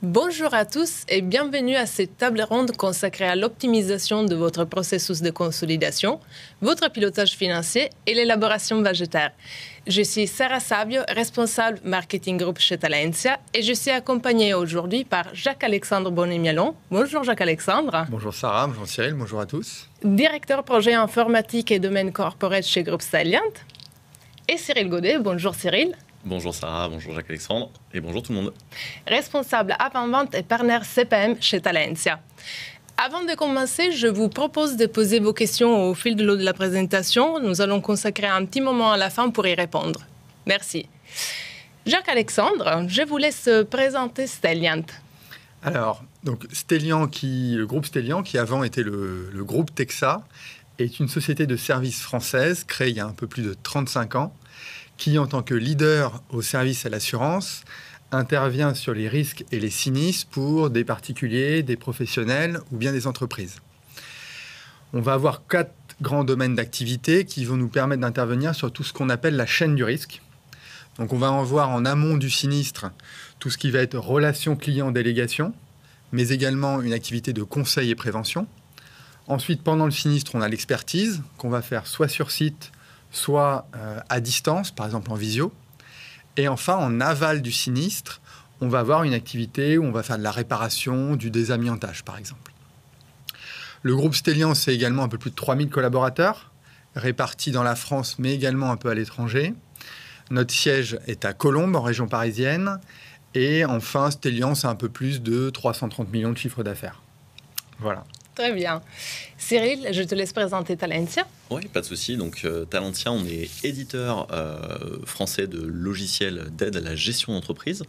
Bonjour à tous et bienvenue à cette table ronde consacrée à l'optimisation de votre processus de consolidation, votre pilotage financier et l'élaboration budgétaire. Je suis Sarah Savio, responsable marketing groupe chez Talentia et je suis accompagnée aujourd'hui par Jacques-Alexandre Bonnet-Mialon. Bonjour Jacques-Alexandre. Bonjour Sarah, bonjour Cyril, bonjour à tous. Directeur projet informatique et domaine corporate chez Groupe Stelliant. Et Cyril Godet. Bonjour Cyril. Bonjour Sarah, bonjour Jacques-Alexandre et bonjour tout le monde. Responsable avant-vente et partenaire CPM chez Talentia. Avant de commencer, je vous propose de poser vos questions au fil de l'eau de la présentation. Nous allons consacrer un petit moment à la fin pour y répondre. Merci. Jacques-Alexandre, je vous laisse présenter Stelliant. Alors, donc le groupe Stelliant, qui avant était le groupe Texa, est une société de services française créée il y a un peu plus de 35 ans, qui, en tant que leader au service à l'assurance, intervient sur les risques et les sinistres pour des particuliers, des professionnels ou bien des entreprises. On va avoir 4 grands domaines d'activité qui vont nous permettre d'intervenir sur tout ce qu'on appelle la chaîne du risque. Donc on va en voir en amont du sinistre tout ce qui va être relation client-délégation, mais également une activité de conseil et prévention. Ensuite, pendant le sinistre, on a l'expertise qu'on va faire soit sur site, soit à distance, par exemple en visio. Et enfin, en aval du sinistre, on va avoir une activité où on va faire de la réparation, du désamiantage, par exemple. Le groupe Stelliant, c'est également un peu plus de 3000 collaborateurs, répartis dans la France, mais également un peu à l'étranger. Notre siège est à Colombes, en région parisienne. Et enfin, Stelliant, c'est un peu plus de 330 millions de chiffre d'affaires. Voilà. Très bien. Cyril, je te laisse présenter Talentia. Oui, pas de souci. Donc, Talentia, on est éditeur français de logiciels d'aide à la gestion d'entreprise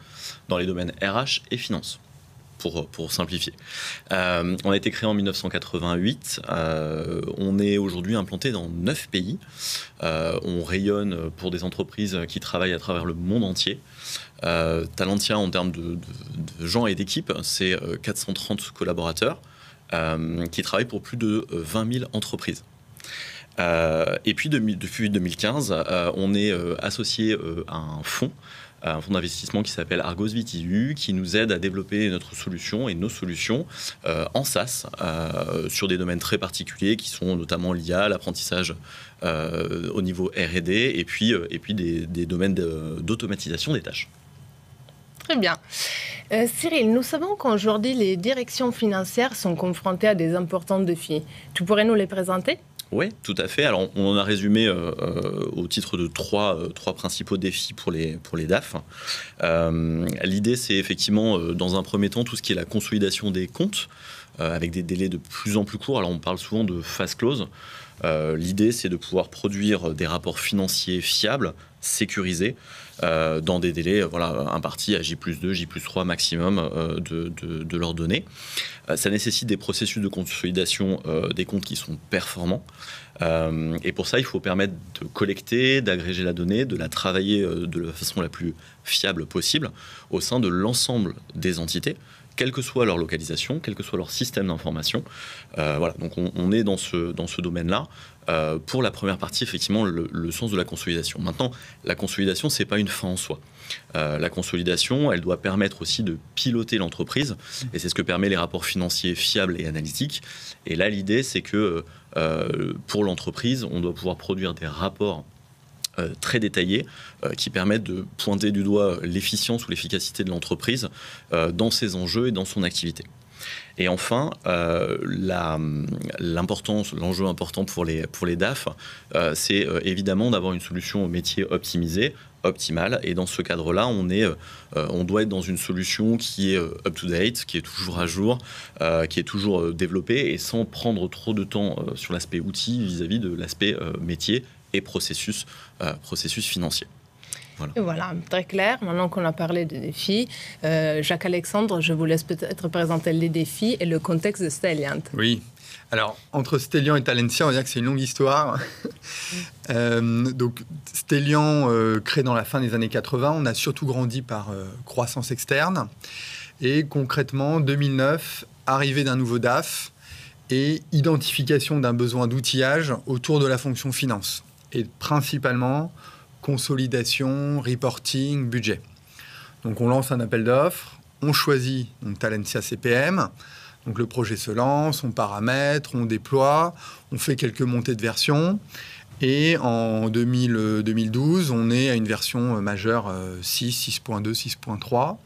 dans les domaines RH et finance, pour simplifier. On a été créé en 1988. On est aujourd'hui implanté dans 9 pays. On rayonne pour des entreprises qui travaillent à travers le monde entier. Talentia, en termes de gens et d'équipes, c'est 430 collaborateurs. Qui travaille pour plus de 20 000 entreprises. Et puis, depuis 2015, on est associé à un fonds d'investissement qui s'appelle Argos VTU, qui nous aide à développer notre solution et nos solutions en SaaS sur des domaines très particuliers qui sont notamment l'IA, l'apprentissage au niveau R&D et puis des domaines d'automatisation des tâches. Très bien. Cyril, nous savons qu'aujourd'hui, les directions financières sont confrontées à des importants défis. Tu pourrais nous les présenter ? Oui, tout à fait. Alors, on en a résumé au titre de trois principaux défis pour les DAF. L'idée, c'est effectivement, dans un premier temps, tout ce qui est la consolidation des comptes, avec des délais de plus en plus courts. Alors, on parle souvent de fast close. L'idée, c'est de pouvoir produire des rapports financiers fiables, sécurisés, dans des délais impartis à J+2, J+3 maximum de leurs données. Ça nécessite des processus de consolidation des comptes qui sont performants. Et pour ça, il faut permettre de collecter, d'agréger la donnée, de la travailler de la façon la plus fiable possible au sein de l'ensemble des entités, quelle que soit leur localisation, quel que soit leur système d'information. Donc on est dans ce domaine-là. Pour la première partie, effectivement, le sens de la consolidation. Maintenant, la consolidation, ce n'est pas une fin en soi. La consolidation, elle doit permettre aussi de piloter l'entreprise, et c'est ce que permet les rapports financiers fiables et analytiques. Et là, l'idée, c'est que pour l'entreprise, on doit pouvoir produire des rapports très détaillés qui permettent de pointer du doigt l'efficience ou l'efficacité de l'entreprise dans ses enjeux et dans son activité. Et enfin, l'enjeu important pour les DAF, c'est évidemment d'avoir une solution au métier optimisée, optimale. Et dans ce cadre-là, on doit être dans une solution qui est up-to-date, qui est toujours à jour, qui est toujours développée et sans prendre trop de temps sur l'aspect outil vis-à-vis de l'aspect métier et processus financier. Voilà, très clair. Maintenant qu'on a parlé des défis, Jacques-Alexandre, je vous laisse peut-être présenter les défis et le contexte de Stelliant. Oui. Alors, entre Stelliant et Talentia, on va dire que c'est une longue histoire. Donc, Stelliant, créé dans la fin des années 80, on a surtout grandi par croissance externe. Et concrètement, 2009, arrivée d'un nouveau DAF et identification d'un besoin d'outillage autour de la fonction finance. Et principalement, consolidation, reporting, budget. Donc on lance un appel d'offres, on choisit donc Talentia CPM. Donc le projet se lance, on paramètre, on déploie, on fait quelques montées de version. Et en 2012, on est à une version majeure 6, 6.2, 6.3.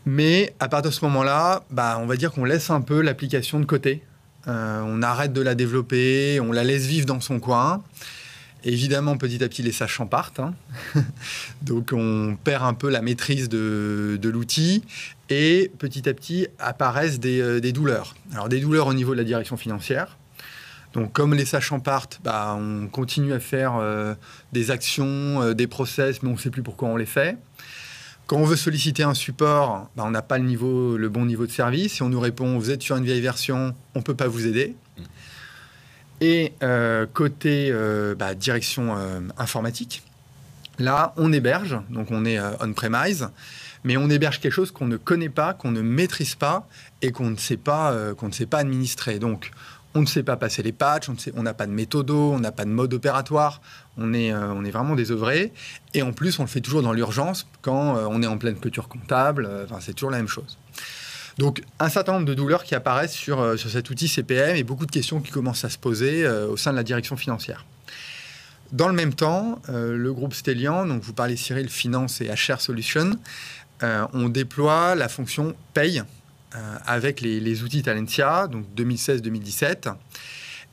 Mais à partir de ce moment-là, on va dire qu'on laisse un peu l'application de côté. On arrête de la développer, on la laisse vivre dans son coin. Évidemment, petit à petit, les sachants partent. Donc, on perd un peu la maîtrise de l'outil. Et petit à petit, apparaissent des douleurs. Alors, des douleurs au niveau de la direction financière. Donc, comme les sachants partent, on continue à faire des actions, des process, mais on ne sait plus pourquoi on les fait. Quand on veut solliciter un support, on n'a pas le bon niveau de service. Si on nous répond, vous êtes sur une vieille version, on ne peut pas vous aider. Et côté direction informatique, là, on héberge, donc on est on-premise, mais on héberge quelque chose qu'on ne connaît pas, qu'on ne maîtrise pas et qu'on ne sait pas administrer. Donc, on ne sait pas passer les patchs, on n'a pas de méthodo, on n'a pas de mode opératoire, on est vraiment désœuvré. Et en plus, on le fait toujours dans l'urgence quand on est en pleine clôture comptable. C'est toujours la même chose. Donc, un certain nombre de douleurs qui apparaissent sur cet outil CPM et beaucoup de questions qui commencent à se poser au sein de la direction financière. Dans le même temps, le groupe Stellian, donc vous parlez Cyril, Finance et HR Solutions, on déploie la fonction paye avec les outils Talentia, donc 2016-2017.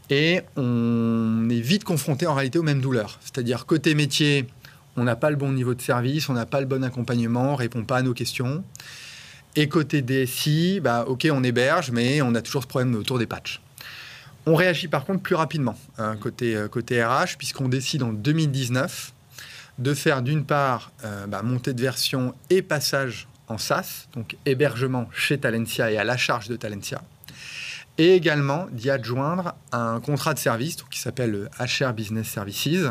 Et on est vite confronté en réalité aux mêmes douleurs. C'est-à-dire, côté métier, on n'a pas le bon niveau de service, on n'a pas le bon accompagnement, on ne répond pas à nos questions. Et côté DSI, OK, on héberge, mais on a toujours ce problème autour des patchs. On réagit par contre plus rapidement, côté RH, puisqu'on décide en 2019 de faire d'une part montée de version et passage en SaaS, donc hébergement chez Talentia et à la charge de Talentia, et également d'y adjoindre un contrat de service qui s'appelle le HR Business Services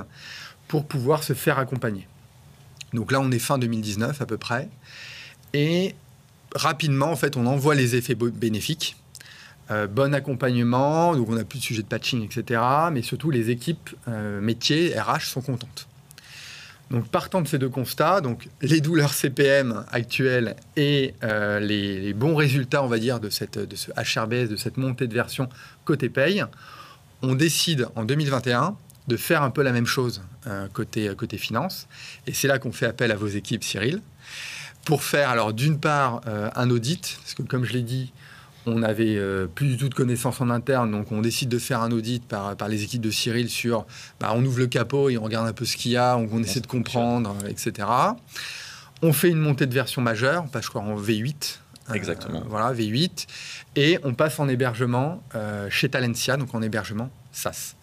pour pouvoir se faire accompagner. Donc là, on est fin 2019 à peu près, et rapidement, en fait, on envoie les effets bénéfiques. Bon accompagnement, donc on n'a plus de sujet de patching, etc. Mais surtout, les équipes métiers, RH, sont contentes. Donc, partant de ces deux constats, donc les douleurs CPM actuelles et les bons résultats, on va dire, de ce HRBS, de cette montée de version côté paye, on décide en 2021 de faire un peu la même chose côté finance. Et c'est là qu'on fait appel à vos équipes, Cyril, pour faire, alors d'une part, un audit, parce que comme je l'ai dit, on n'avait plus du tout de connaissances en interne, donc on décide de faire un audit par les équipes de Cyril sur... on ouvre le capot et on regarde un peu ce qu'il y a, on essaie de comprendre, etc. On fait une montée de version majeure, on passe, je crois, en V8. Exactement. Voilà, V8. Et on passe en hébergement chez Talentia, donc en hébergement SaaS.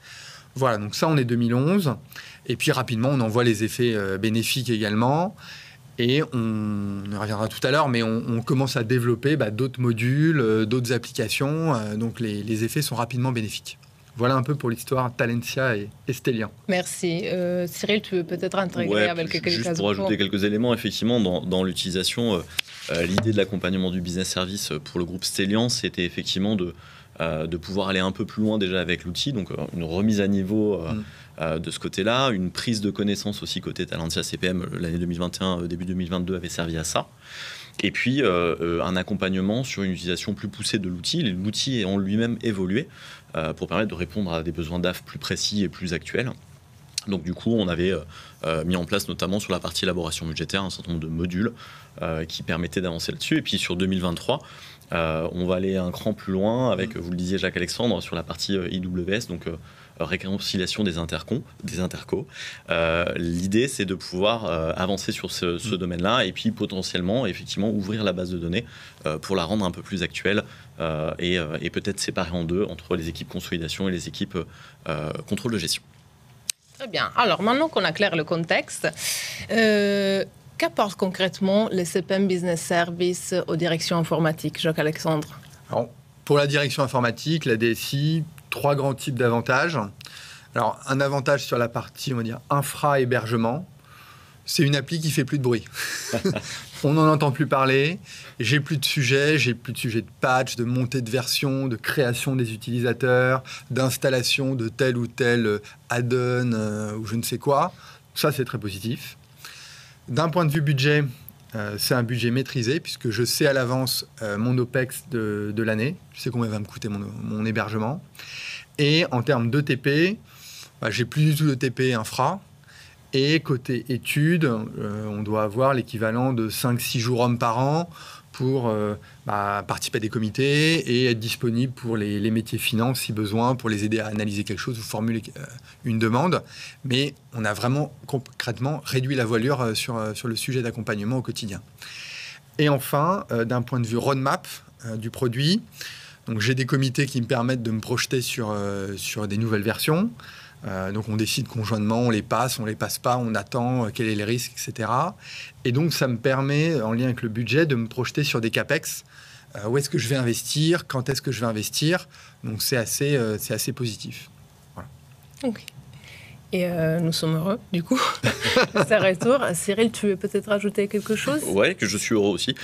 Voilà, donc ça, on est 2011. Et puis, rapidement, on envoie les effets bénéfiques également. Et on y reviendra tout à l'heure, mais on commence à développer d'autres modules, d'autres applications. Donc, les effets sont rapidement bénéfiques. Voilà un peu pour l'histoire Talentia et Stellian. Merci. Cyril, tu veux peut-être intégrer avec quelques juste pour ajouter quelques éléments, effectivement, dans l'utilisation, l'idée de l'accompagnement du business service pour le groupe Stellian, c'était effectivement de pouvoir aller un peu plus loin déjà avec l'outil, donc une remise à niveau de ce côté-là, une prise de connaissance aussi côté Talentia CPM, l'année 2021, début 2022 avait servi à ça. Et puis un accompagnement sur une utilisation plus poussée de l'outil. L'outil est en lui-même évolué pour permettre de répondre à des besoins DAF plus précis et plus actuels. Donc du coup, on avait mis en place notamment sur la partie élaboration budgétaire un certain nombre de modules qui permettaient d'avancer là-dessus. Et puis sur 2023, on va aller un cran plus loin avec, vous le disiez Jacques-Alexandre, sur la partie IWS, donc réconciliation des intercos. L'idée, c'est de pouvoir avancer sur ce domaine-là et puis potentiellement, effectivement, ouvrir la base de données pour la rendre un peu plus actuelle et peut-être séparer en deux entre les équipes consolidation et les équipes contrôle de gestion. Très bien. Alors, maintenant qu'on a clair le contexte, qu'apporte concrètement le CPM Business Service aux directions informatiques, Jacques-Alexandre? Alors, pour la direction informatique, la DSI, 3 grands types d'avantages. Alors, un avantage sur la partie, on va dire, infra-hébergement, c'est une appli qui fait plus de bruit. On n'en entend plus parler. J'ai plus de sujets de patch, de montée de version, de création des utilisateurs, d'installation de tel ou tel add-on ou je ne sais quoi. Ça, c'est très positif. D'un point de vue budget, c'est un budget maîtrisé, puisque je sais à l'avance mon OPEX de l'année. Je sais combien va me coûter mon hébergement. Et en termes d'ETP, j'ai plus du tout de TP infra. Et côté études, on doit avoir l'équivalent de 5-6 jours hommes par an pour participer à des comités et être disponible pour les métiers finance si besoin, pour les aider à analyser quelque chose ou formuler une demande. Mais on a vraiment concrètement réduit la voilure sur le sujet d'accompagnement au quotidien. Et enfin, d'un point de vue roadmap du produit, donc j'ai des comités qui me permettent de me projeter sur des nouvelles versions. Donc on décide conjointement, on les passe pas, on attend, quels sont les risques, etc. Et donc ça me permet, en lien avec le budget, de me projeter sur des CAPEX. Où est-ce que je vais investir? Quand est-ce que je vais investir? Donc c'est assez positif. Voilà. Ok. Et nous sommes heureux, du coup, de ce retour. Cyril, tu veux peut-être rajouter quelque chose? Ouais, que je suis heureux aussi.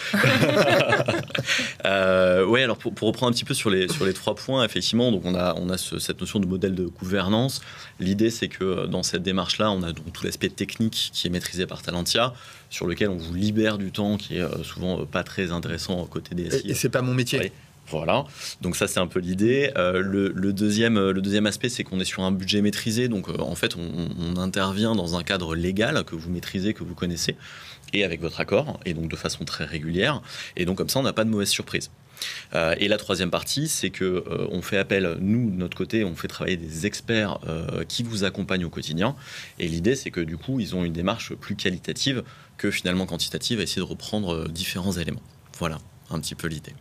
Ouais, alors pour reprendre un petit peu sur les 3 points, effectivement, donc on a cette notion de modèle de gouvernance. L'idée, c'est que dans cette démarche-là, on a donc tout l'aspect technique qui est maîtrisé par Talentia, sur lequel on vous libère du temps qui est souvent pas très intéressant côté DSI. Et c'est pas mon métier. Ouais. Voilà, donc ça c'est un peu l'idée. Le deuxième aspect, c'est qu'on est sur un budget maîtrisé, donc en fait on intervient dans un cadre légal que vous maîtrisez, que vous connaissez, et avec votre accord, et donc de façon très régulière, et donc comme ça on n'a pas de mauvaise surprise. Et la troisième partie, c'est que on fait appel, nous de notre côté, on fait travailler des experts qui vous accompagnent au quotidien, et l'idée c'est que du coup ils ont une démarche plus qualitative que finalement quantitative, à essayer de reprendre différents éléments. Voilà un petit peu l'idée.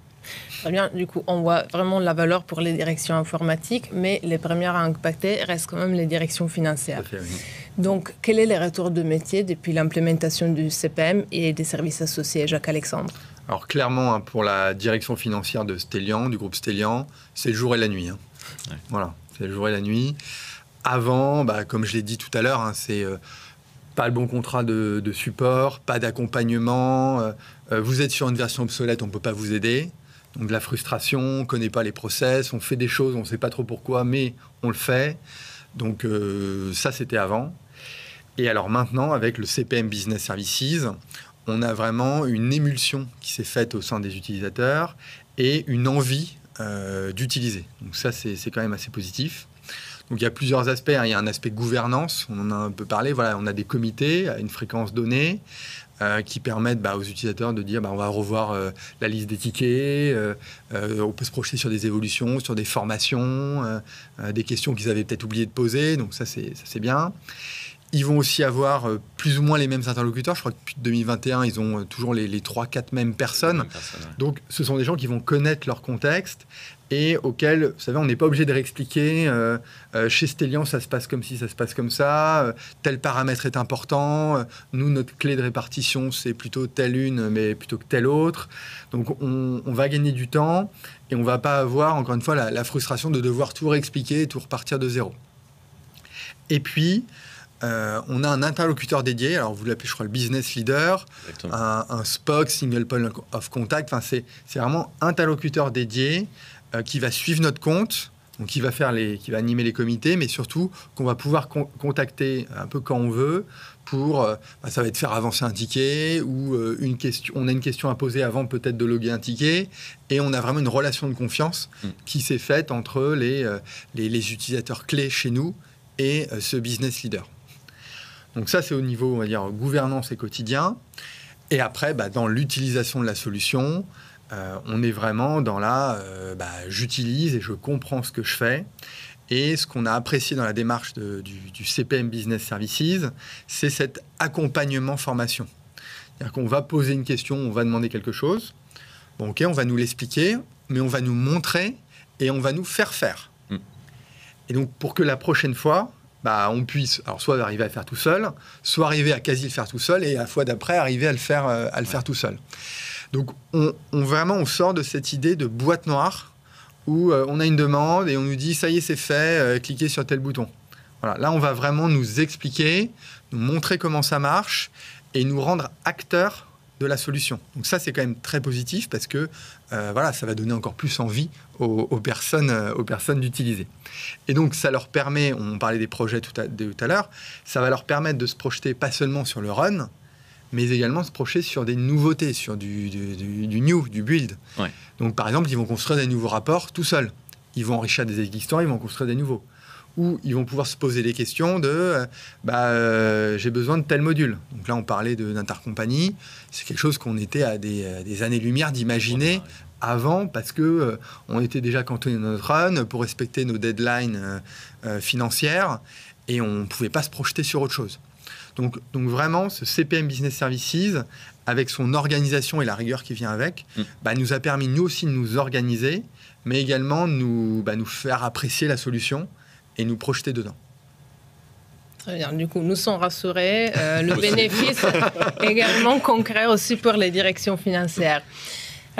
Très bien, du coup, on voit vraiment la valeur pour les directions informatiques, mais les premières à impacter restent quand même les directions financières. Tout à fait, oui. Donc, quel est le retour de métier depuis l'implémentation du CPM et des services associés, Jacques-Alexandre? Alors clairement, pour la direction financière de Stellian, du groupe Stellian, c'est le jour et la nuit. Ouais. Voilà, c'est le jour et la nuit. Avant, comme je l'ai dit tout à l'heure, c'est pas le bon contrat de support, pas d'accompagnement. Vous êtes sur une version obsolète, on ne peut pas vous aider. Donc de la frustration, on ne connaît pas les process, on fait des choses, on ne sait pas trop pourquoi, mais on le fait. Donc ça, c'était avant. Et alors maintenant, avec le CPM Business Services, on a vraiment une émulsion qui s'est faite au sein des utilisateurs et une envie d'utiliser. Donc ça, c'est quand même assez positif. Donc il y a plusieurs aspects. Il y a un aspect gouvernance, on en a un peu parlé. Voilà, on a des comités à une fréquence donnée qui permettent aux utilisateurs de dire on va revoir la liste des tickets, on peut se projeter sur des évolutions, sur des formations, des questions qu'ils avaient peut-être oublié de poser. Donc ça c'est bien. Ils vont aussi avoir plus ou moins les mêmes interlocuteurs. Je crois que depuis 2021, ils ont toujours les 3-4 mêmes personnes. Ouais. Donc, ce sont des gens qui vont connaître leur contexte et auxquels, vous savez, on n'est pas obligé de réexpliquer. Chez Stellian, ça se passe comme ci, ça se passe comme ça. Tel paramètre est important. Nous, notre clé de répartition, c'est plutôt telle une, mais plutôt que telle autre. Donc, on va gagner du temps et on ne va pas avoir, encore une fois, la frustration de devoir tout réexpliquer et tout repartir de zéro. Et puis, on a un interlocuteur dédié, alors vous l'appelez je crois le business leader, un SPOC, single point of contact, enfin, c'est vraiment un interlocuteur dédié qui va suivre notre compte, donc qui va animer les comités, mais surtout qu'on va pouvoir contacter un peu quand on veut pour, ça va être faire avancer un ticket ou on a une question à poser avant peut-être de loguer un ticket et on a vraiment une relation de confiance qui s'est faite entre les utilisateurs clés chez nous et ce business leader. Donc ça, c'est au niveau, on va dire, gouvernance et quotidien. Et après, dans l'utilisation de la solution, on est vraiment dans j'utilise et je comprends ce que je fais. Et ce qu'on a apprécié dans la démarche du CPM Business Services, c'est cet accompagnement formation. C'est-à-dire qu'on va poser une question, on va demander quelque chose. Bon, ok, on va nous l'expliquer, mais on va nous montrer et on va nous faire faire. Et donc, pour que la prochaine fois, on puisse soit arriver à le faire tout seul, soit arriver à quasi le faire tout seul, et la fois d'après, arriver à le faire tout seul. Donc, on sort de cette idée de boîte noire où on a une demande et on nous dit « ça y est, c'est fait, cliquez sur tel bouton ». Voilà. Là, on va vraiment nous expliquer, nous montrer comment ça marche et nous rendre acteurs de la solution. Donc ça, c'est quand même très positif parce que ça va donner encore plus envie aux personnes d'utiliser. Et donc, ça leur permet, on parlait des projets tout à l'heure, ça va leur permettre de se projeter pas seulement sur le run, mais également se projeter sur des nouveautés, sur du new, du build. Ouais. Donc, par exemple, ils vont construire des nouveaux rapports tout seuls. Ils vont enrichir des existants, ils vont construire des nouveaux. Ou ils vont pouvoir se poser des questions de j'ai besoin de tel module. Donc là, on parlait d'intercompagnie. C'est quelque chose qu'on était à des années-lumière d'imaginer avant, parce que on était déjà cantonné dans notre run pour respecter nos deadlines financières et on ne pouvait pas se projeter sur autre chose. Donc vraiment, ce CPM Business Services, avec son organisation et la rigueur qui vient avec, nous a permis nous aussi de nous organiser, mais également nous faire apprécier la solution et nous projeter dedans. Très bien. Du coup, nous sommes rassurés. Le bénéfice également concret aussi pour les directions financières.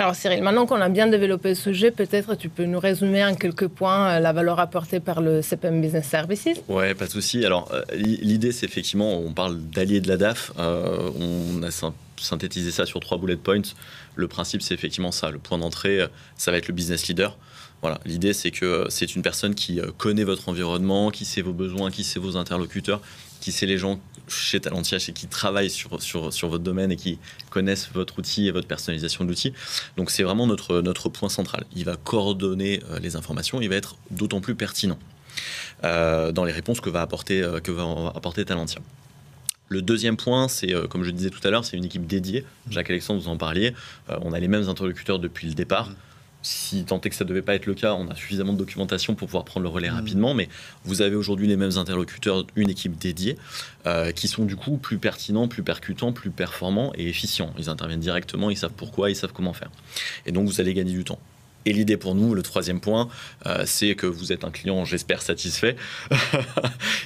Alors Cyril, maintenant qu'on a bien développé le sujet, peut-être tu peux nous résumer en quelques points la valeur apportée par le CPM Business Services? Ouais, pas de souci. Alors l'idée, c'est effectivement, on parle d'alliés de la DAF. On a synthétisé ça sur 3 bullet points. Le principe, c'est effectivement ça. Le point d'entrée, ça va être le business leader. Voilà, l'idée, c'est que c'est une personne qui connaît votre environnement, qui sait vos besoins, qui sait vos interlocuteurs, qui sait les gens chez Talentia, chez qui travaillent sur votre domaine et qui connaissent votre outil et votre personnalisation de l'outil. Donc, c'est vraiment notre point central. Il va coordonner les informations, il va être d'autant plus pertinent dans les réponses que va apporter Talentia. Le deuxième point, c'est, comme je le disais tout à l'heure, c'est une équipe dédiée. Jacques-Alexandre, vous en parliez. On a les mêmes interlocuteurs depuis le départ. Si tant est que ça ne devait pas être le cas, on a suffisamment de documentation pour pouvoir prendre le relais rapidement, mais vous avez aujourd'hui les mêmes interlocuteurs, une équipe dédiée, qui sont du coup plus pertinents, plus percutants, plus performants et efficients. Ils interviennent directement, ils savent pourquoi, ils savent comment faire. Et donc vous allez gagner du temps. Et l'idée pour nous, le troisième point, c'est que vous êtes un client, j'espère, satisfait.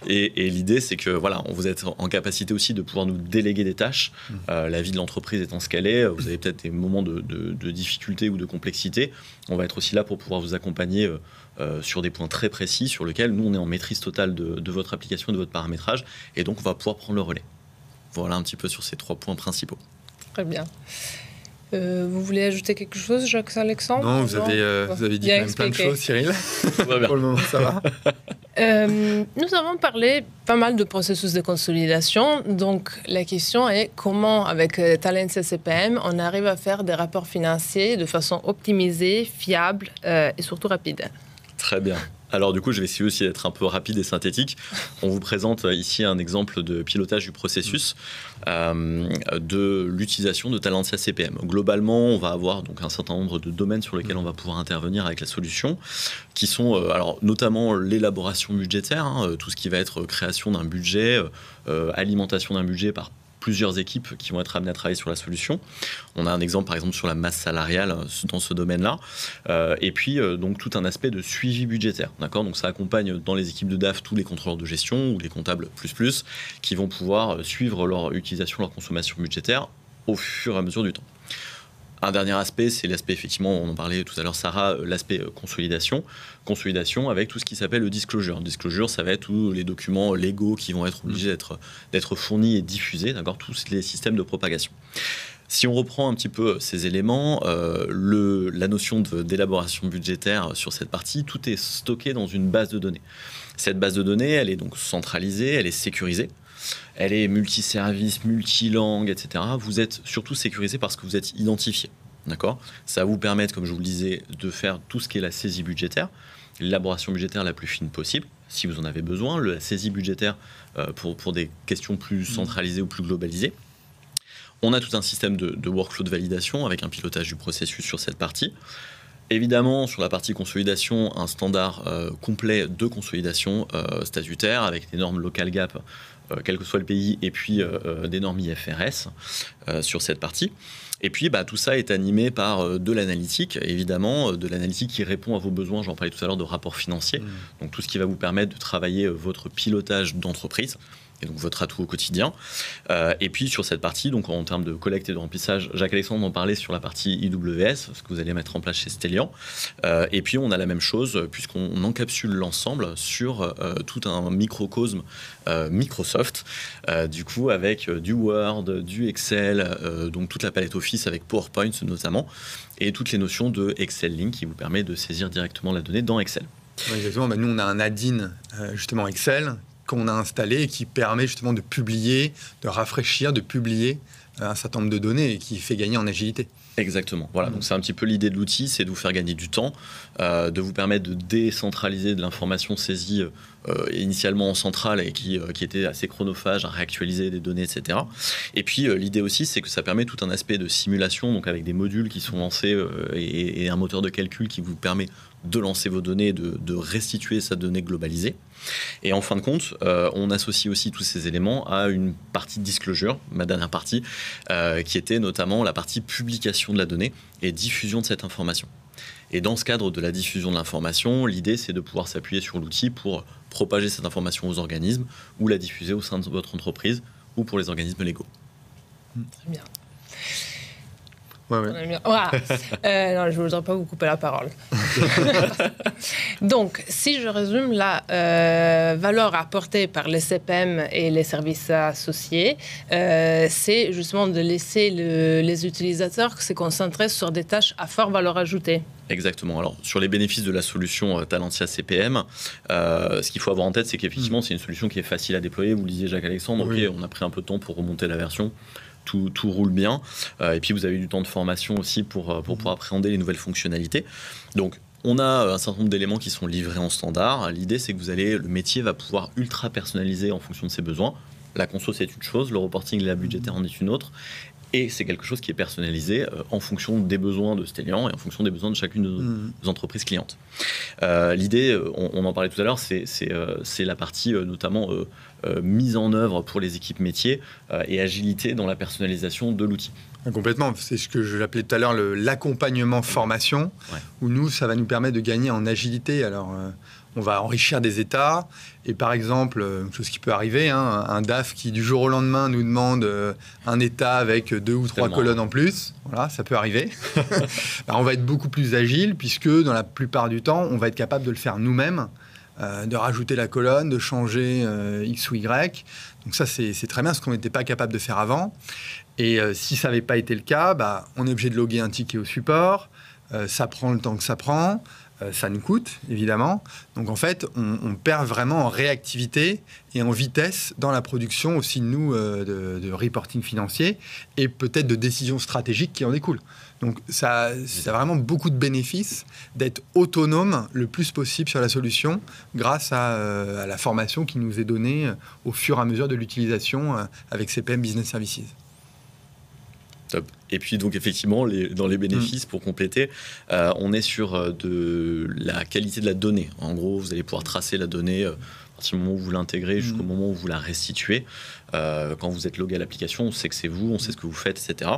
et l'idée, c'est que voilà, vous êtes en capacité aussi de pouvoir nous déléguer des tâches. La vie de l'entreprise étant ce qu'elle est, vous avez peut-être des moments de difficulté ou de complexité. On va être aussi là pour pouvoir vous accompagner sur des points très précis sur lesquels nous, on est en maîtrise totale de votre application, de votre paramétrage. Et donc, on va pouvoir prendre le relais. Voilà un petit peu sur ces 3 points principaux. Très bien. Vous voulez ajouter quelque chose, Jacques-Alexandre? Non, vous avez dit quand même plein de choses, Cyril. Pour le moment, ça va. Nous avons parlé pas mal de processus de consolidation. Donc, la question est comment, avec Talentia CPM, on arrive à faire des rapports financiers de façon optimisée, fiable et surtout rapide. Très bien. Alors du coup, je vais essayer aussi d'être un peu rapide et synthétique. On vous présente ici un exemple de pilotage du processus de l'utilisation de Talentia CPM. Globalement, on va avoir donc un certain nombre de domaines sur lesquels on va pouvoir intervenir avec la solution, qui sont alors notamment l'élaboration budgétaire, tout ce qui va être création d'un budget, alimentation d'un budget par plusieurs équipes qui vont être amenées à travailler sur la solution. On a un exemple, par exemple, sur la masse salariale dans ce domaine-là. Et puis, donc, tout un aspect de suivi budgétaire. D'accord ? Donc, ça accompagne dans les équipes de DAF tous les contrôleurs de gestion ou les comptables plus qui vont pouvoir suivre leur utilisation, leur consommation budgétaire au fur et à mesure du temps. Un dernier aspect, c'est l'aspect, effectivement, on en parlait tout à l'heure, Sarah, l'aspect consolidation. Consolidation avec tout ce qui s'appelle le disclosure. Le disclosure, ça va être tous les documents légaux qui vont être obligés d'être fournis et diffusés, d'accord, tous les systèmes de propagation. Si on reprend un petit peu ces éléments, la notion d'élaboration budgétaire sur cette partie, tout est stocké dans une base de données. Cette base de données, elle est donc centralisée, elle est sécurisée. Elle est multiservice, multilangue, etc. Vous êtes surtout sécurisé parce que vous êtes identifié. D'accord ? Ça va vous permettre, comme je vous le disais, de faire tout ce qui est la saisie budgétaire, l'élaboration budgétaire la plus fine possible, si vous en avez besoin, la saisie budgétaire pour des questions plus centralisées ou plus globalisées. On a tout un système de workflow de validation avec un pilotage du processus sur cette partie. Évidemment, sur la partie consolidation, un standard complet de consolidation statutaire avec des normes local gap, quel que soit le pays, et puis des normes IFRS sur cette partie. Et puis, tout ça est animé par de l'analytique, évidemment, de l'analytique qui répond à vos besoins. J'en parlais tout à l'heure de rapport financier. Donc, tout ce qui va vous permettre de travailler votre pilotage d'entreprise et donc votre atout au quotidien. Et puis sur cette partie, donc en termes de collecte et de remplissage, Jacques-Alexandre en parlait sur la partie IWS, ce que vous allez mettre en place chez Stellian. Et puis on a la même chose, puisqu'on encapsule l'ensemble sur tout un microcosme Microsoft, du coup avec du Word, du Excel, donc toute la palette Office avec PowerPoint notamment, et toutes les notions de Excel Link qui vous permet de saisir directement la donnée dans Excel. Oui, exactement. Nous, on a un add-in justement Excel qu'on a installé et qui permet justement de publier, de rafraîchir, de publier un certain nombre de données et qui fait gagner en agilité. Exactement. Voilà. Donc c'est un petit peu l'idée de l'outil, c'est de vous faire gagner du temps, de vous permettre de décentraliser de l'information saisie initialement en centrale et qui était assez chronophage à réactualiser des données, etc. Et puis l'idée aussi, c'est que ça permet tout un aspect de simulation, donc avec des modules qui sont lancés et un moteur de calcul qui vous permet de lancer vos données, de restituer sa donnée globalisée. Et en fin de compte, on associe aussi tous ces éléments à une partie de disclosure, ma dernière partie, qui était notamment la partie publication de la donnée et diffusion de cette information. Et dans ce cadre de la diffusion de l'information, l'idée, c'est de pouvoir s'appuyer sur l'outil pour propager cette information aux organismes ou la diffuser au sein de votre entreprise ou pour les organismes légaux. Très bien. Ouais. Non, je ne voudrais pas vous couper la parole. Donc, si je résume, la valeur apportée par les CPM et les services associés, c'est justement de laisser les utilisateurs se concentrer sur des tâches à forte valeur ajoutée. Exactement. Alors, sur les bénéfices de la solution Talentia CPM, ce qu'il faut avoir en tête, c'est qu'effectivement, c'est une solution qui est facile à déployer. Vous le disiez, Jacques-Alexandre, oui. on a pris un peu de temps pour remonter la version. Tout roule bien. Et puis, vous avez eu du temps de formation aussi pour pouvoir appréhender les nouvelles fonctionnalités. Donc, on a un certain nombre d'éléments qui sont livrés en standard. L'idée, c'est que le métier va pouvoir ultra personnaliser en fonction de ses besoins. La conso, c'est une chose. Le reporting et la budgétaire en est une autre. Et c'est quelque chose qui est personnalisé en fonction des besoins de Stellian et en fonction des besoins de chacune de nos entreprises clientes. L'idée, on en parlait tout à l'heure, c'est la partie notamment mise en œuvre pour les équipes métiers et agilité dans la personnalisation de l'outil. Complètement, c'est ce que je l'appelais tout à l'heure l'accompagnement formation, où nous, ça va nous permettre de gagner en agilité. Alors, on va enrichir des états, et par exemple, une chose qui peut arriver, un DAF qui du jour au lendemain nous demande un état avec 2 ou 3 colonnes en plus, voilà, ça peut arriver. Alors, on va être beaucoup plus agile, puisque dans la plupart du temps, on va être capable de le faire nous-mêmes, de rajouter la colonne, de changer X ou Y. Donc ça, c'est très bien, ce qu'on n'était pas capable de faire avant. Et si ça n'avait pas été le cas, on est obligé de loguer un ticket au support, ça prend le temps que ça prend, ça nous coûte, évidemment. Donc en fait, on perd vraiment en réactivité et en vitesse dans la production aussi, nous, de reporting financier et peut-être de décisions stratégiques qui en découlent. Donc ça a vraiment beaucoup de bénéfices d'être autonome le plus possible sur la solution grâce à la formation qui nous est donnée au fur et à mesure de l'utilisation avec CPM Business Services. Top. Et puis donc effectivement, dans les bénéfices, pour compléter, on est sur de la qualité de la donnée. En gros, vous allez pouvoir tracer la donnée à partir du moment où vous l'intégrez jusqu'au moment où vous la restituez. Quand vous êtes logué à l'application, on sait que c'est vous, on sait ce que vous faites, etc.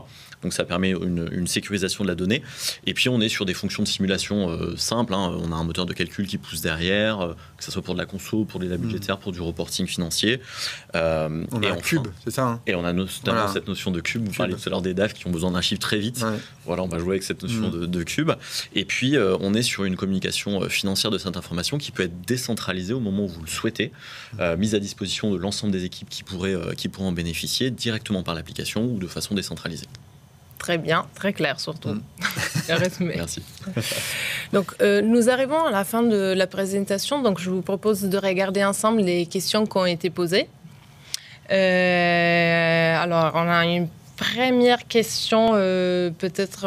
Donc ça permet une sécurisation de la donnée. Et puis on est sur des fonctions de simulation simples. On a un moteur de calcul qui pousse derrière, que ce soit pour de la conso, pour de la budgétaire, pour du reporting financier. On a un cube, c'est ça Et on a notamment cette notion de cube. Vous parliez tout à l'heure des DAF qui ont besoin d'un chiffre très vite. Ouais. Voilà, on va jouer avec cette notion de cube. Et puis on est sur une communication financière de cette information qui peut être décentralisée au moment où vous le souhaitez, mise à disposition de l'ensemble des équipes qui pourraient en bénéficier directement par l'application ou de façon décentralisée. Très bien, très clair surtout. Merci. Donc, nous arrivons à la fin de la présentation. Donc, je vous propose de regarder ensemble les questions qui ont été posées. Alors, on a une première question, peut-être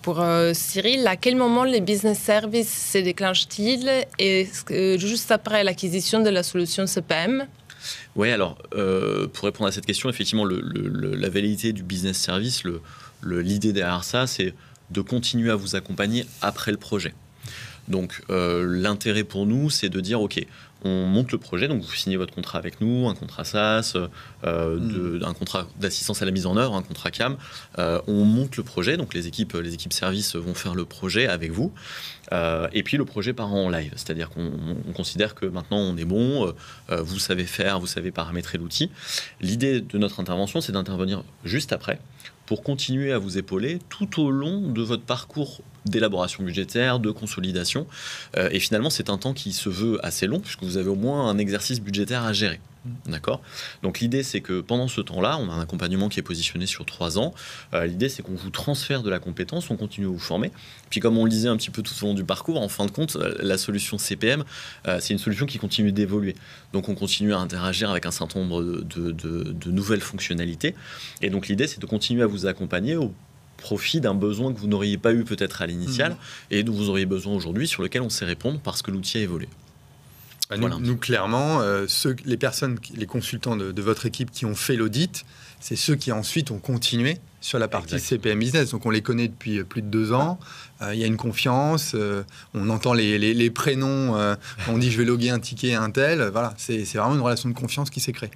pour Cyril. À quel moment les business services se déclenchent-ils et juste après l'acquisition de la solution CPM? Oui, alors, pour répondre à cette question, effectivement, la validité du business service, l'idée derrière ça, c'est de continuer à vous accompagner après le projet. Donc, l'intérêt pour nous, c'est de dire, OK, on monte le projet, donc vous signez votre contrat avec nous, un contrat SaaS, un contrat d'assistance à la mise en œuvre, un contrat CAM. On monte le projet, donc les équipes services vont faire le projet avec vous. Et puis le projet part en live, c'est-à-dire qu'on considère que maintenant on est bon, vous savez faire, vous savez paramétrer l'outil. L'idée de notre intervention, c'est d'intervenir juste après pour continuer à vous épauler tout au long de votre parcours d'élaboration budgétaire, de consolidation. Et finalement, c'est un temps qui se veut assez long, puisque vous avez au moins un exercice budgétaire à gérer. D'accord ? Donc l'idée, c'est que pendant ce temps-là, on a un accompagnement qui est positionné sur 3 ans. L'idée, c'est qu'on vous transfère de la compétence, on continue à vous former. Puis comme on le disait un petit peu tout au long du parcours, en fin de compte, la solution CPM, c'est une solution qui continue d'évoluer. Donc on continue à interagir avec un certain nombre de nouvelles fonctionnalités. Et donc l'idée, c'est de continuer à vous accompagner au profit d'un besoin que vous n'auriez pas eu peut-être à l'initial et dont vous auriez besoin aujourd'hui, sur lequel on sait répondre parce que l'outil a évolué. Nous, clairement, les personnes, les consultants de votre équipe qui ont fait l'audit, c'est ceux qui ensuite ont continué sur la partie CPM Business. Donc on les connaît depuis plus de 2 ans. Il y a une confiance. On entend les prénoms. On dit je vais loguer un ticket à un tel. Voilà, c'est vraiment une relation de confiance qui s'est créée.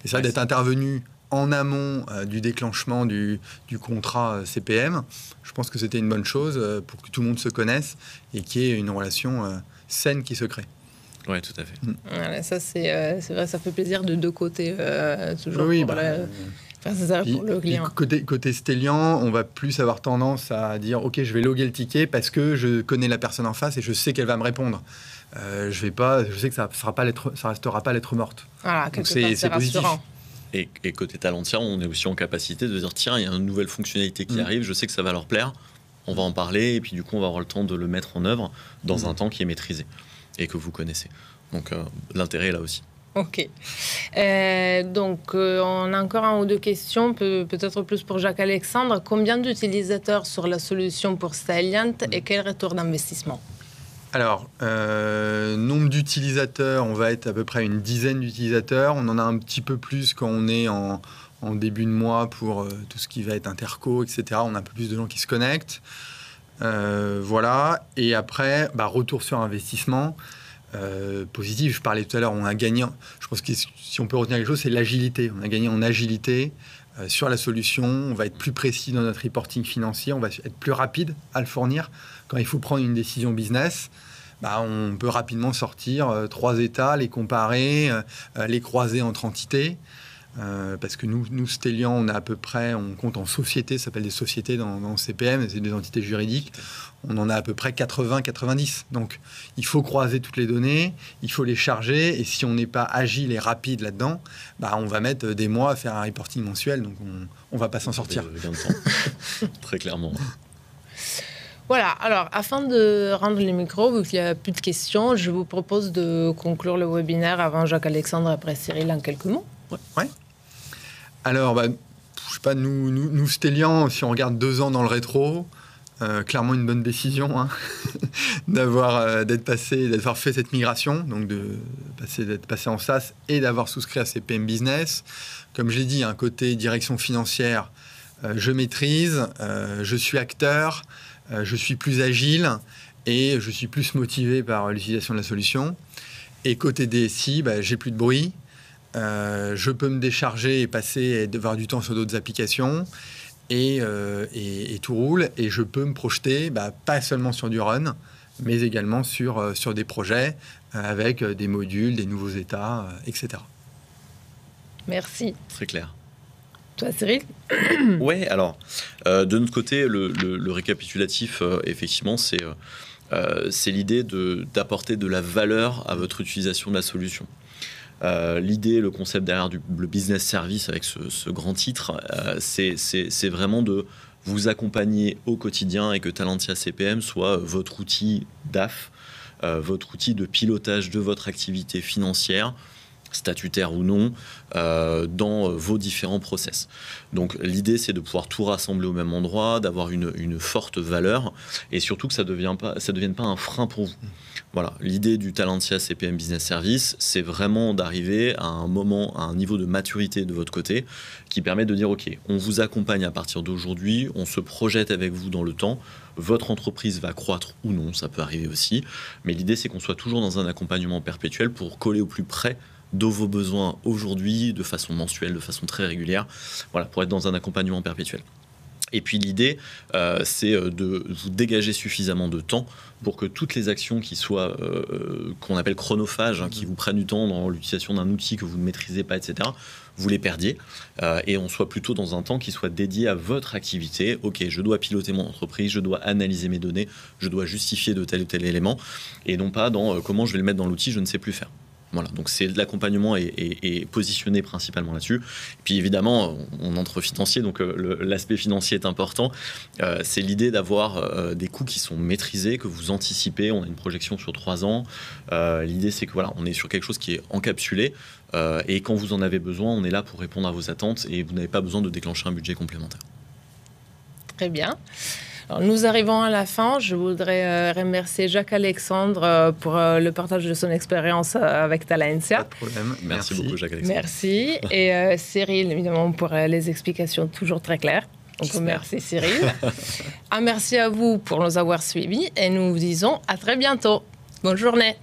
Et ça, d'être intervenu en amont du déclenchement du contrat CPM, je pense que c'était une bonne chose pour que tout le monde se connaisse et qu'il y ait une relation saine qui se crée. Oui, tout à fait. Voilà, ça, c'est vrai, ça fait plaisir de 2 côtés. Toujours oui, pour le client. Côté Stellian, on va plus avoir tendance à dire ok, je vais loguer le ticket parce que je connais la personne en face et je sais qu'elle va me répondre. Je sais que ça restera pas lettre morte. Voilà, donc c'est positif. Et côté Talentia, on est aussi en capacité de dire tiens, il y a une nouvelle fonctionnalité qui arrive, je sais que ça va leur plaire, on va en parler et puis du coup on va avoir le temps de le mettre en œuvre dans un temps qui est maîtrisé et que vous connaissez. Donc l'intérêt est là aussi. Ok. Donc on a encore 1 ou 2 questions, peut-être plus pour Jacques-Alexandre. Combien d'utilisateurs sur la solution pour Stelliant et quel retour d'investissement ? Alors, nombre d'utilisateurs, on va être à peu près une dizaine d'utilisateurs. On en a un petit peu plus quand on est en début de mois pour tout ce qui va être interco, etc. On a un peu plus de gens qui se connectent. Voilà. Et après, retour sur investissement positif. Je parlais tout à l'heure, on a gagné. Je pense que si on peut retenir quelque chose, c'est l'agilité. On a gagné en agilité sur la solution. On va être plus précis dans notre reporting financier. On va être plus rapide à le fournir. Quand il faut prendre une décision business, on peut rapidement sortir 3 états, les comparer, les croiser entre entités. Parce que nous, Stellian, on compte en sociétés, ça s'appelle des sociétés dans CPM, c'est des entités juridiques. On en a à peu près 80-90. Donc, il faut croiser toutes les données, il faut les charger. Et si on n'est pas agile et rapide là-dedans, on va mettre des mois à faire un reporting mensuel. Donc, on ne va pas s'en sortir. Très clairement. Voilà, alors afin de rendre les micros, vu qu'il n'y a plus de questions, je vous propose de conclure le webinaire avant Jacques-Alexandre, après Cyril, en quelques mots. Ouais. Alors, je sais pas, nous Stellian, si on regarde 2 ans dans le rétro, clairement une bonne décision d'avoir fait cette migration, donc d'être passé en SaaS et d'avoir souscrit à CPM Business. Comme je l'ai dit, un côté direction financière, je maîtrise, je suis acteur, je suis plus agile et je suis plus motivé par l'utilisation de la solution. Et côté DSI, j'ai plus de bruit. Je peux me décharger et passer et avoir du temps sur d'autres applications et tout roule. Et je peux me projeter, pas seulement sur du run, mais également sur des projets avec des modules, des nouveaux états, etc. Merci. Très clair. Toi, Cyril ? Ouais, alors, de notre côté, le récapitulatif, effectivement, c'est l'idée d'apporter de la valeur à votre utilisation de la solution. L'idée, le concept derrière le business service avec ce grand titre, c'est vraiment de vous accompagner au quotidien et que Talentia CPM soit votre outil DAF, votre outil de pilotage de votre activité financière, statutaire ou non, dans vos différents process. Donc l'idée, c'est de pouvoir tout rassembler au même endroit, d'avoir une forte valeur et surtout que ça devienne pas un frein pour vous. Voilà, l'idée du Talentia CPM Business Service, c'est vraiment d'arriver à un niveau de maturité de votre côté qui permet de dire ok, on vous accompagne à partir d'aujourd'hui, on se projette avec vous dans le temps, votre entreprise va croître ou non, ça peut arriver aussi, mais l'idée c'est qu'on soit toujours dans un accompagnement perpétuel pour coller au plus près de vos besoins aujourd'hui, de façon mensuelle, de façon très régulière, voilà, pour être dans un accompagnement perpétuel. Et puis l'idée, c'est de vous dégager suffisamment de temps pour que toutes les actions qui soient, qu'on appelle chronophages, qui vous prennent du temps dans l'utilisation d'un outil que vous ne maîtrisez pas, etc., vous les perdiez et on soit plutôt dans un temps qui soit dédié à votre activité. Ok, je dois piloter mon entreprise, je dois analyser mes données, je dois justifier de tel ou tel élément et non pas dans comment je vais le mettre dans l'outil, je ne sais plus faire. Voilà, donc l'accompagnement est positionné principalement là-dessus. Puis évidemment, on entre financier, donc l'aspect financier est important. C'est l'idée d'avoir des coûts qui sont maîtrisés, que vous anticipez. On a une projection sur 3 ans. L'idée, c'est que voilà, on est sur quelque chose qui est encapsulé. Et quand vous en avez besoin, on est là pour répondre à vos attentes et vous n'avez pas besoin de déclencher un budget complémentaire. Très bien. Alors, nous arrivons à la fin. Je voudrais remercier Jacques-Alexandre pour le partage de son expérience avec Talentia. Pas de problème. Merci beaucoup, Jacques-Alexandre. Merci. Et Cyril, évidemment, pour les explications toujours très claires. Donc, merci Cyril. Merci à vous pour nous avoir suivis et nous vous disons à très bientôt. Bonne journée.